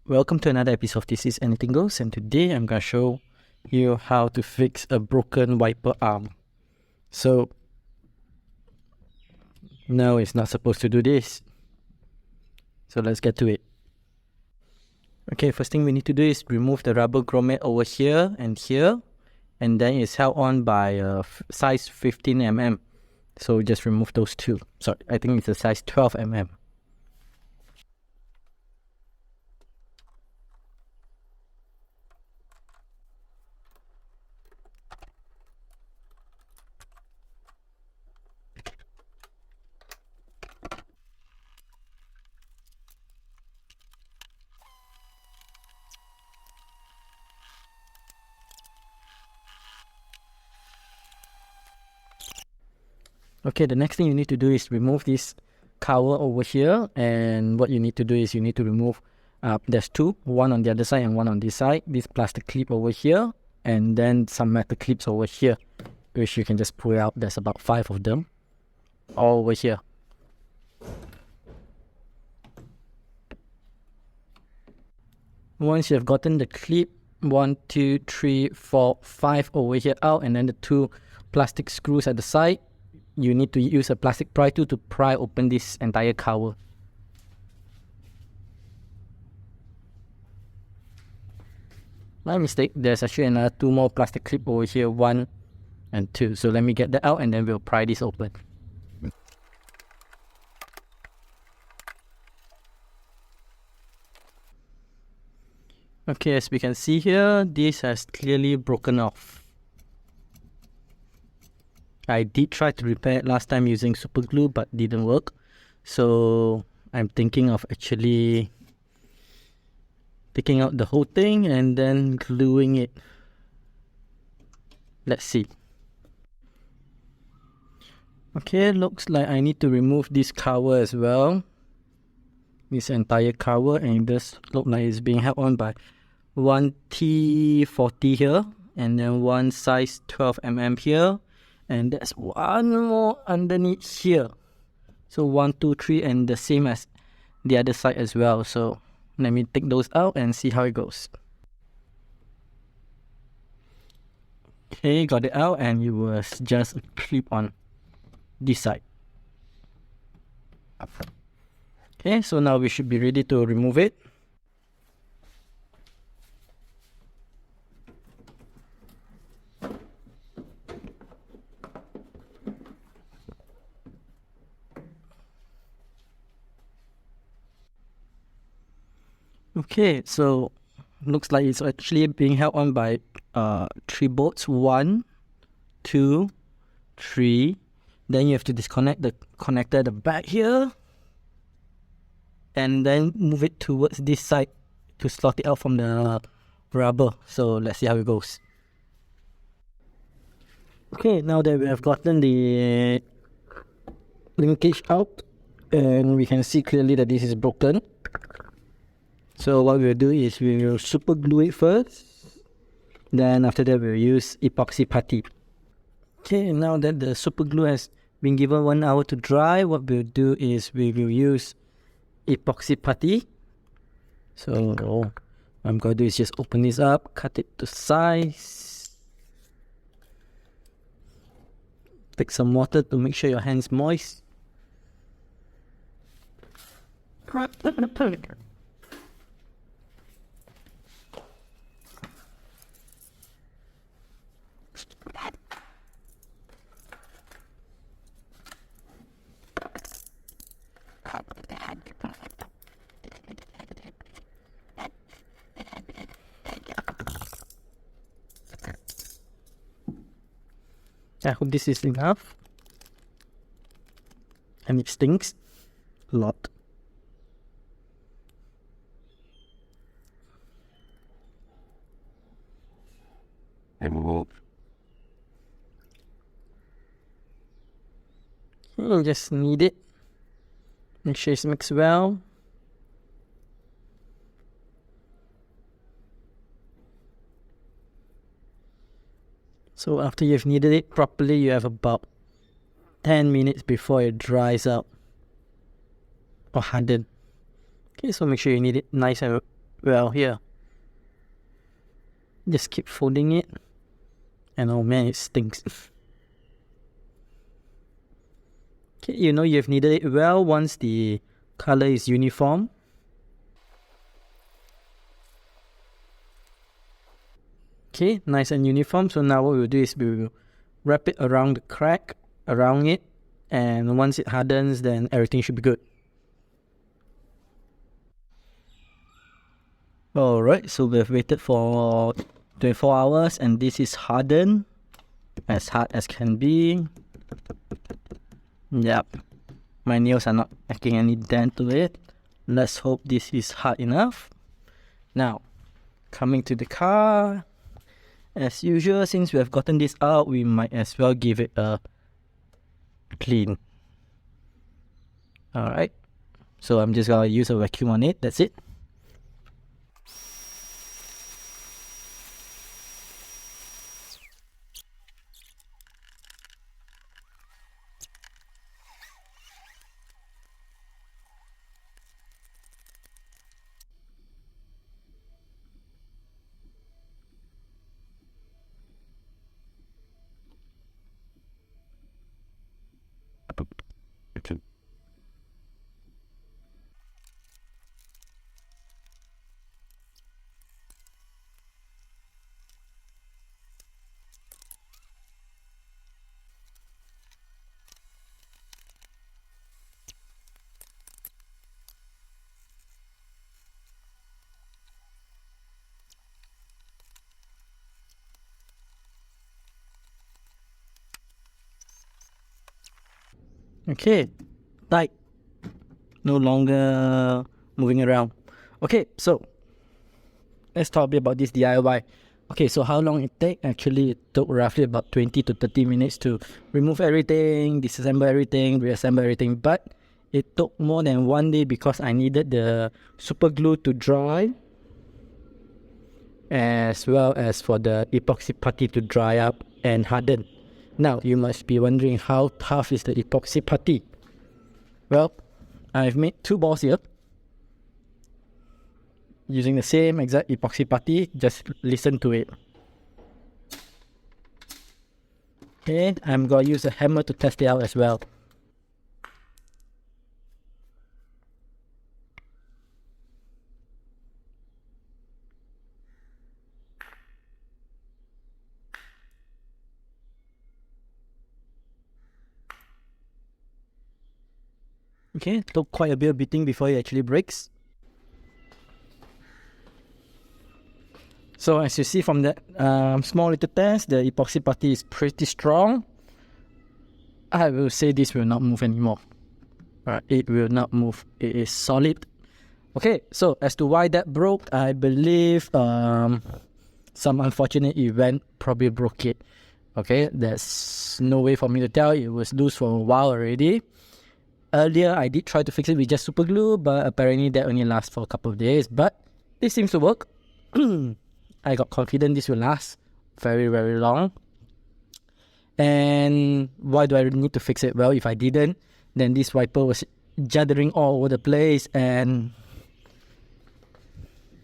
Welcome to another episode of This Is Anything Goes, and today I'm going to show you how to fix a broken wiper arm. So, no, it's not supposed to do this. So let's get to it. Okay, first thing we need to do is remove the rubber grommet over here, and then it's held on by a size 15mm. So just remove those two. Sorry, I think it's a size 12mm. Okay, the next thing you need to do is remove this cover over here, and what you need to do is you need to remove there's two, one on the other side and one on this side, this plastic clip over here, and then some metal clips over here, which you can just pull out. There's about 5 of them all over here. Once you have gotten the clip 1, 2, 3, 4, 5 over here out, and then the 2 plastic screws at the side, you need to use a plastic pry tool to pry open this entire cover. My mistake, there's actually another 2 more plastic clips over here, 1 and 2. So let me get that out and then we'll pry this open. Okay, as we can see here, this has clearly broken off. I did try to repair it last time using super glue, but didn't work. So I'm thinking of actually taking out the whole thing and then gluing it. Let's see. Okay, looks like I need to remove this cover as well. This entire cover, and it does look like it's being held on by one T40 here, and then one size 12mm here. And there's one more underneath here. So 1, 2, 3, and the same as the other side as well. So let me take those out and see how it goes. Okay, got it out, and it was just a clip on this side. Okay, so now we should be ready to remove it. Okay, so looks like it's actually being held on by 3 bolts. 1, 2, 3. Then you have to disconnect the connector at the back here, and then move it towards this side to slot it out from the rubber. So let's see how it goes. Okay, now that we have gotten the linkage out, and we can see clearly that this is broken. So what we'll do is we will super glue it first. Then after that we'll use epoxy putty. Okay, now that the super glue has been given 1 hour to dry, what we'll do is we will use epoxy putty. So what I'm going to do is just open this up, cut it to size. Take some water to make sure your hand's moist. I hope this is enough. And it stinks a lot. Just knead it. Make sure it's mixed well. So after you've kneaded it properly, you have about 10 minutes before it dries out or harden. Okay, so make sure you knead it nice and well, here. Just keep folding it. And oh man, it stinks. Okay, you know you've kneaded it well once the color is uniform. Okay, nice and uniform. So now what we'll do is we will wrap it around the crack, around it, and once it hardens, then everything should be good. Alright, so we've waited for 24 hours and this is hardened, as hard as can be. Yep, my nails are not making any dent to it. Let's hope this is hard enough. Now, coming to the car. As usual, since we have gotten this out, we might as well give it a clean. Alright, so I'm just gonna use a vacuum on it, that's it. Okay, tight. No longer moving around. Okay, so let's talk a bit about this DIY. Okay, so how long it take? Actually, it took roughly about 20 to 30 minutes to remove everything, disassemble everything, reassemble everything. But it took more than 1 day because I needed the super glue to dry, as well as for the epoxy putty to dry up and harden. Now, you must be wondering how tough is the epoxy putty. Well, I've made 2 balls here using the same exact epoxy putty. Just listen to it. Okay, I'm gonna use a hammer to test it out as well. Okay, took quite a bit of beating before it actually breaks. So as you see from that small little test, the epoxy putty is pretty strong. I will say this will not move anymore. It will not move. It is solid. Okay, so as to why that broke, I believe some unfortunate event probably broke it. Okay, there's no way for me to tell. It was loose for a while already. Earlier, I did try to fix it with just super glue, but apparently that only lasts for a couple of days. But this seems to work. I got confident this will last very, very long. And why do I need to fix it? Well, if I didn't, then this wiper was juddering all over the place, and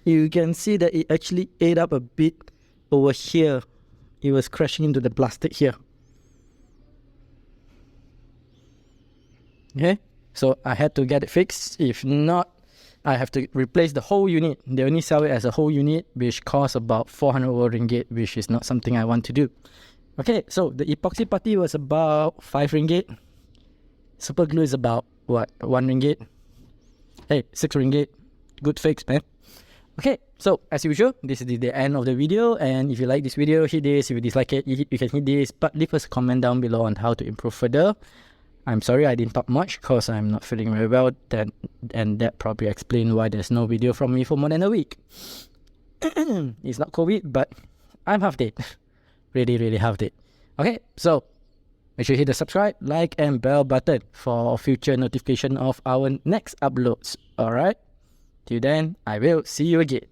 you can see that it actually ate up a bit over here. It was crashing into the plastic here. Okay, so I had to get it fixed. If not, I have to replace the whole unit. They only sell it as a whole unit, which costs about 400 ringgit, which is not something I want to do. Okay, so the epoxy putty was about 5 ringgit. Super glue is about, what, 1 ringgit? Hey, 6 ringgit. Good fix, man. Okay, so as usual, this is the end of the video. And if you like this video, hit this. If you dislike it, you can hit this. But leave us a comment down below on how to improve further. I'm sorry I didn't talk much because I'm not feeling very well, and that probably explains why there's no video from me for more than a week. It's not COVID, but I'm half dead. Really, really half dead. Okay, so make sure you hit the subscribe, like, and bell button for future notification of our next uploads. Alright? Till then, I will see you again.